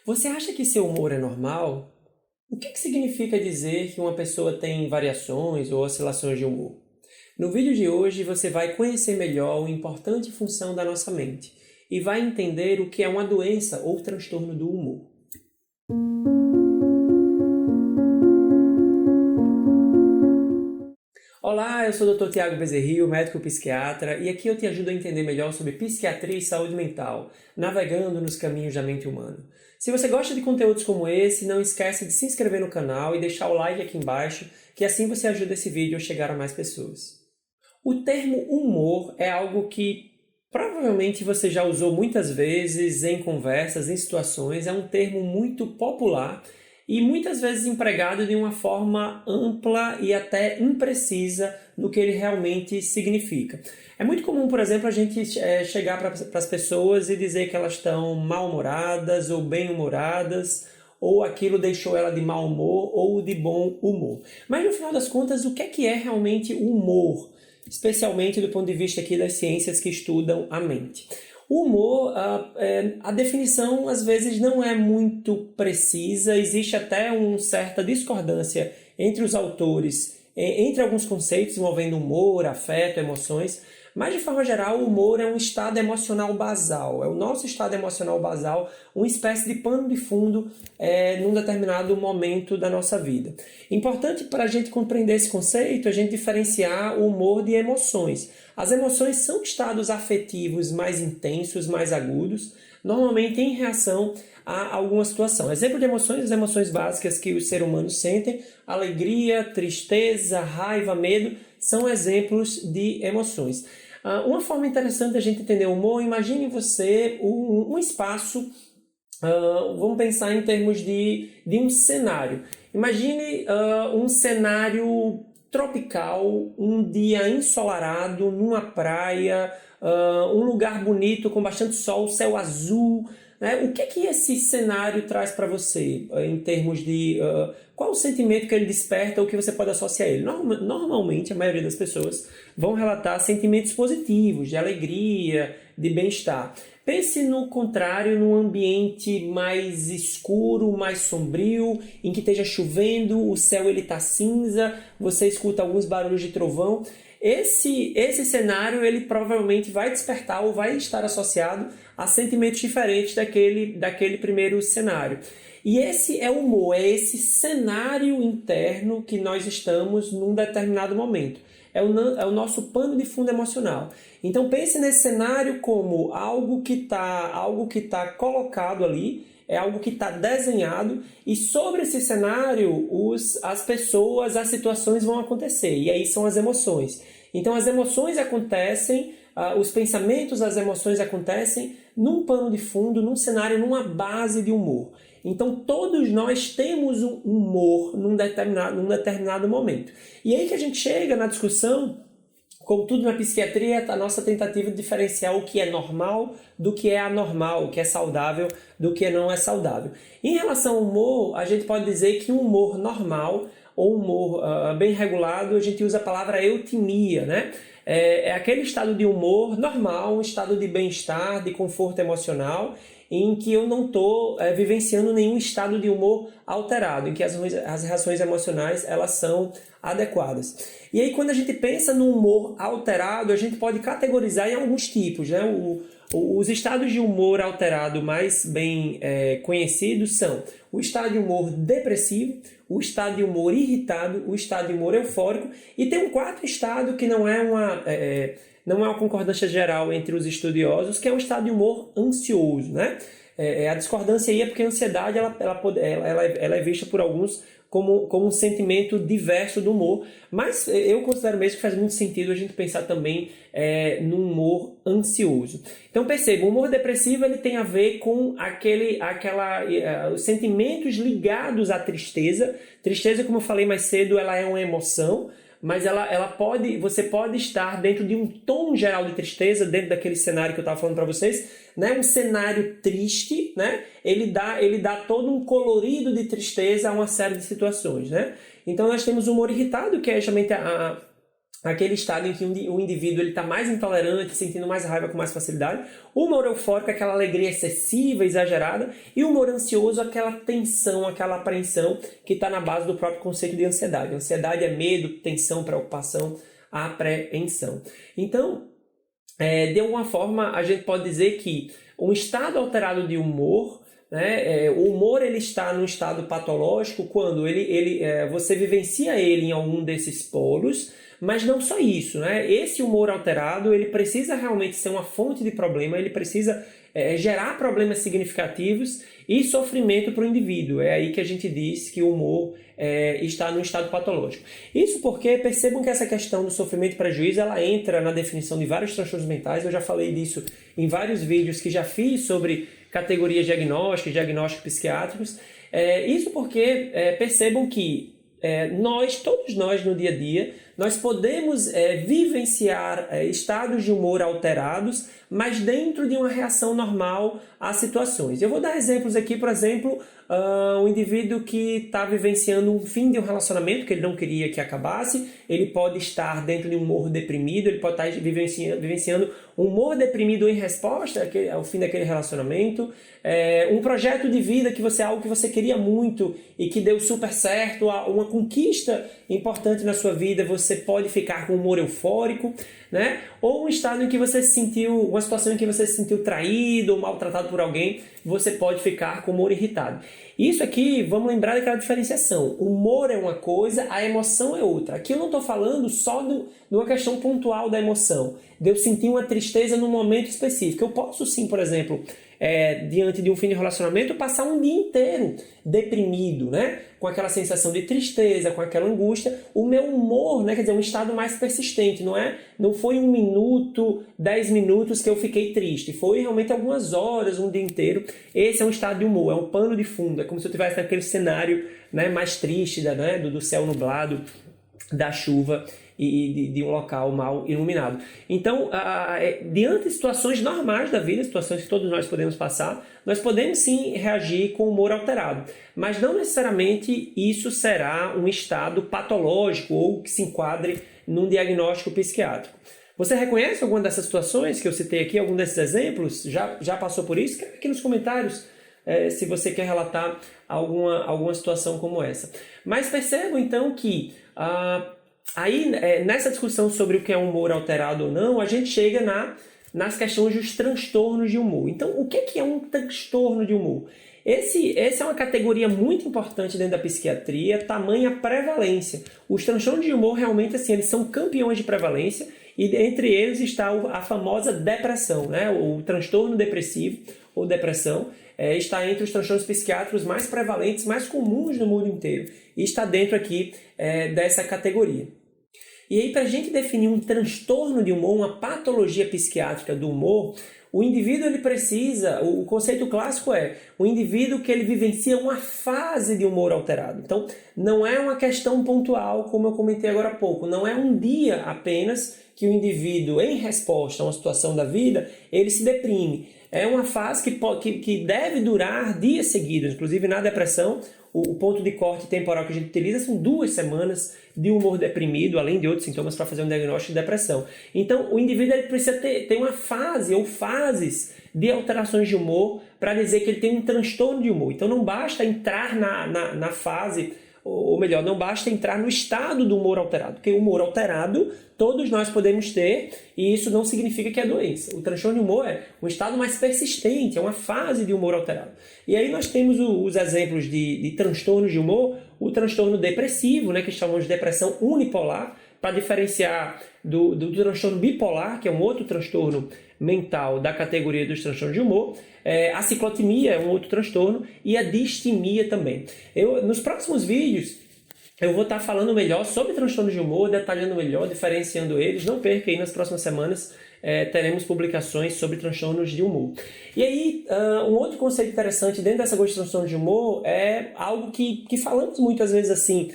Você acha que seu humor é normal? O que significa dizer que uma pessoa tem variações ou oscilações de humor? No vídeo de hoje você vai conhecer melhor uma importante função da nossa mente e vai entender o que é uma doença ou transtorno do humor. Olá, eu sou o Dr. Tiago Bezerril, médico psiquiatra, e aqui eu te ajudo a entender melhor sobre psiquiatria e saúde mental, navegando nos caminhos da mente humana. Se você gosta de conteúdos como esse, não esquece de se inscrever no canal e deixar o like aqui embaixo, que assim você ajuda esse vídeo a chegar a mais pessoas. O termo humor é algo que provavelmente você já usou muitas vezes em conversas, em situações, é um termo muito popular e muitas vezes empregado de uma forma ampla e até imprecisa no que ele realmente significa. É muito comum, por exemplo, a gente chegar para as pessoas e dizer que elas estão mal-humoradas ou bem-humoradas, ou aquilo deixou ela de mau humor ou de bom humor. Mas no final das contas, o que é realmente o humor? Especialmente do ponto de vista aqui das ciências que estudam a mente. O humor, a definição às vezes não é muito precisa, existe até uma certa discordância entre os autores, entre alguns conceitos envolvendo humor, afeto, emoções, mas de forma geral o humor é um estado emocional basal, é o nosso estado emocional basal, uma espécie de pano de fundo num determinado momento da nossa vida. Importante para a gente compreender esse conceito, a gente diferenciar o humor de emoções. As emoções são estados afetivos mais intensos, mais agudos, normalmente em reação a alguma situação. Exemplo de emoções, as emoções básicas que os seres humanos sentem, alegria, tristeza, raiva, medo, são exemplos de emoções. Uma forma interessante da gente entender o humor, imagine você um espaço, vamos pensar em termos de um cenário. Imagine um cenário tropical, um dia ensolarado, numa praia, um lugar bonito com bastante sol, céu azul, né? O que esse cenário traz para você em termos de qual o sentimento que ele desperta ou que você pode associar a ele? Normalmente, a maioria das pessoas vão relatar sentimentos positivos, de alegria, de bem-estar. Pense no contrário, num ambiente mais escuro, mais sombrio, em que esteja chovendo, o céu está cinza, você escuta alguns barulhos de trovão. Esse cenário ele provavelmente vai despertar ou vai estar associado a sentimentos diferentes daquele primeiro cenário. E esse é o humor, é esse cenário interno que nós estamos num determinado momento. É o nosso pano de fundo emocional. Então pense nesse cenário como algo que tá colocado ali, é algo que está desenhado e sobre esse cenário as pessoas, as situações vão acontecer e aí são as emoções. Então as emoções acontecem, os pensamentos, as emoções acontecem num pano de fundo, num cenário, numa base de humor. Então todos nós temos um humor num determinado momento. E aí que a gente chega na discussão, como tudo na psiquiatria, a nossa tentativa de diferenciar o que é normal do que é anormal, o que é saudável do que não é saudável. Em relação ao humor, a gente pode dizer que um humor normal ou humor bem regulado, a gente usa a palavra eutimia, né? É aquele estado de humor normal, um estado de bem-estar, de conforto emocional, em que eu não estou vivenciando nenhum estado de humor alterado, em que as reações emocionais elas são adequadas. E aí quando a gente pensa no humor alterado, a gente pode categorizar em alguns tipos, né? Os estados de humor alterado mais bem conhecidos são o estado de humor depressivo, o estado de humor irritado, o estado de humor eufórico e tem um quarto estado que não é uma concordância geral entre os estudiosos, que é um estado de humor ansioso, né? A discordância aí é porque a ansiedade ela é vista por alguns como um sentimento diverso do humor, mas eu considero mesmo que faz muito sentido a gente pensar também no humor ansioso. Então perceba, o humor depressivo ele tem a ver com os sentimentos ligados à tristeza. Tristeza, como eu falei mais cedo, ela é uma emoção, mas você pode estar dentro de um tom geral de tristeza, dentro daquele cenário que eu estava falando para vocês, né? Um cenário triste, né? Ele dá todo um colorido de tristeza a uma série de situações, né? Então nós temos o humor irritado, que é justamente aquele estado em que o indivíduo está mais intolerante, sentindo mais raiva com mais facilidade. O humor eufórico, aquela alegria excessiva, exagerada. E o humor ansioso, aquela tensão, aquela apreensão que está na base do próprio conceito de ansiedade. Ansiedade é medo, tensão, preocupação, apreensão. Então, de alguma forma, a gente pode dizer que um estado alterado de humor, né, o humor ele está num estado patológico quando você vivencia ele em algum desses polos, mas não só isso, né? Esse humor alterado ele precisa realmente ser uma fonte de problema, ele precisa gerar problemas significativos e sofrimento para o indivíduo. É aí que a gente diz que o humor está num estado patológico. Isso porque percebam que essa questão do sofrimento e prejuízo ela entra na definição de vários transtornos mentais. Eu já falei disso em vários vídeos que já fiz sobre categorias diagnósticos psiquiátricos. Isso porque percebam que todos nós no dia a dia, nós podemos vivenciar estados de humor alterados, mas dentro de uma reação normal às situações. Eu vou dar exemplos aqui, por exemplo, um indivíduo que está vivenciando um fim de um relacionamento que ele não queria que acabasse, ele pode estar dentro de um humor deprimido, ele pode estar vivenciando um humor deprimido em resposta ao fim daquele relacionamento, um projeto de vida algo que você queria muito e que deu super certo, uma conquista importante na sua vida, você pode ficar com humor eufórico, né? Ou um estado em que uma situação em que você se sentiu traído ou maltratado por alguém, você pode ficar com humor irritado. Isso aqui, vamos lembrar daquela diferenciação. O humor é uma coisa, a emoção é outra. Aqui eu não estou falando só de uma questão pontual da emoção, de eu sentir uma tristeza num momento específico. Eu posso sim, por exemplo, diante de um fim de relacionamento, passar um dia inteiro deprimido, né? Com aquela sensação de tristeza, com aquela angústia. O meu humor, né? Quer dizer, um estado mais persistente, não foi 1 minuto, 10 minutos que eu fiquei triste, foi realmente algumas horas, um dia inteiro. Esse é um estado de humor, é um pano de fundo, é como se eu estivesse naquele cenário, né, mais triste, né, do céu nublado, da chuva e de um local mal iluminado. Então, diante de situações normais da vida, situações que todos nós podemos passar, nós podemos sim reagir com humor alterado, mas não necessariamente isso será um estado patológico ou que se enquadre num diagnóstico psiquiátrico. Você reconhece alguma dessas situações que eu citei aqui, algum desses exemplos? Já passou por isso? Escreve aqui nos comentários se você quer relatar alguma situação como essa. Mas percebam então que nessa discussão sobre o que é humor alterado ou não, a gente chega nas questões dos transtornos de humor. Então, o que é um transtorno de humor? Essa é uma categoria muito importante dentro da psiquiatria, tamanha prevalência. Os transtornos de humor realmente assim, eles são campeões de prevalência e entre eles está a famosa depressão, né? O transtorno depressivo ou depressão está entre os transtornos psiquiátricos mais prevalentes, mais comuns no mundo inteiro e está dentro aqui dessa categoria. E aí, para a gente definir um transtorno de humor, uma patologia psiquiátrica do humor, o indivíduo ele precisa, o conceito clássico é o indivíduo que ele vivencia uma fase de humor alterado. Então, não é uma questão pontual, como eu comentei agora há pouco, não é um dia apenas que o indivíduo, em resposta a uma situação da vida, ele se deprime. É uma fase que deve durar dias seguidos, inclusive na depressão, o ponto de corte temporal que a gente utiliza são 2 semanas de humor deprimido, além de outros sintomas para fazer um diagnóstico de depressão. Então, o indivíduo ele precisa ter uma fase ou fases de alterações de humor para dizer que ele tem um transtorno de humor. Então, não basta entrar na fase, ou melhor, não basta entrar no estado do humor alterado, porque o humor alterado todos nós podemos ter e isso não significa que é doença. O transtorno de humor é um estado mais persistente, é uma fase de humor alterado. E aí nós temos os exemplos de transtornos de humor, o transtorno depressivo, né, que chamamos de depressão unipolar, para diferenciar do transtorno bipolar, que é um outro transtorno mental da categoria dos transtornos de humor, a ciclotimia é um outro transtorno e a distimia também. Nos próximos vídeos eu vou estar falando melhor sobre transtornos de humor, detalhando melhor, diferenciando eles. Não perca aí, nas próximas semanas teremos publicações sobre transtornos de humor. E aí, um outro conceito interessante dentro dessa coisa de transtornos de humor é algo que falamos muitas vezes assim,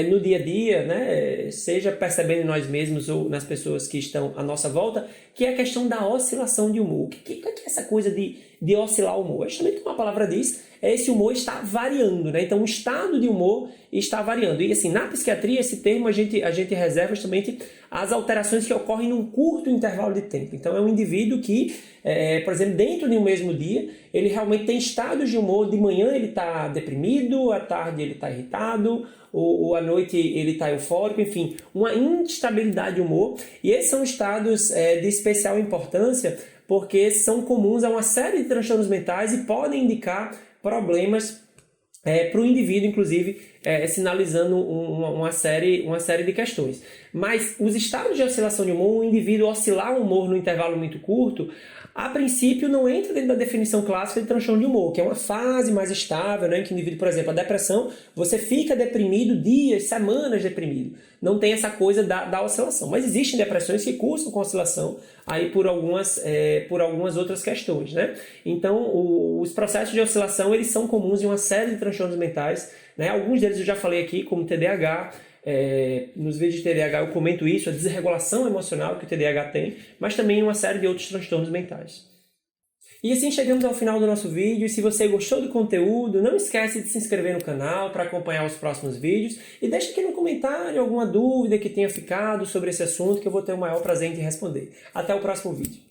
no dia a dia, né? Seja percebendo em nós mesmos ou nas pessoas que estão à nossa volta, que é a questão da oscilação de humor. O que é essa coisa de de oscilar o humor. É justamente como a palavra diz, esse humor está variando, né? Então o estado de humor está variando. E assim, na psiquiatria, esse termo a gente reserva justamente as alterações que ocorrem num curto intervalo de tempo. Então é um indivíduo que, por exemplo, dentro de um mesmo dia, ele realmente tem estados de humor. De manhã ele está deprimido, à tarde ele está irritado, ou à noite ele está eufórico, enfim, uma instabilidade de humor. E esses são estados de especial importância porque são comuns a uma série de transtornos mentais e podem indicar problemas para o indivíduo, inclusive, sinalizando uma série de questões. Mas os estados de oscilação de humor, o indivíduo oscilar o humor no intervalo muito curto, a princípio não entra dentro da definição clássica de transtorno de humor, que é uma fase mais estável, né, em que o indivíduo, por exemplo, a depressão, você fica deprimido dias, semanas deprimido. Não tem essa coisa da oscilação. Mas existem depressões que cursam com oscilação aí por algumas outras questões, né? Então, os processos de oscilação, eles são comuns em uma série de transtornos mentais, né? Alguns deles eu já falei aqui, como TDAH. Nos vídeos de TDAH eu comento isso, a desregulação emocional que o TDAH tem, mas também uma série de outros transtornos mentais. E assim chegamos ao final do nosso vídeo. E se você gostou do conteúdo, não esquece de se inscrever no canal para acompanhar os próximos vídeos e deixa aqui no comentário alguma dúvida que tenha ficado sobre esse assunto, que eu vou ter o maior prazer em te responder. Até o próximo vídeo.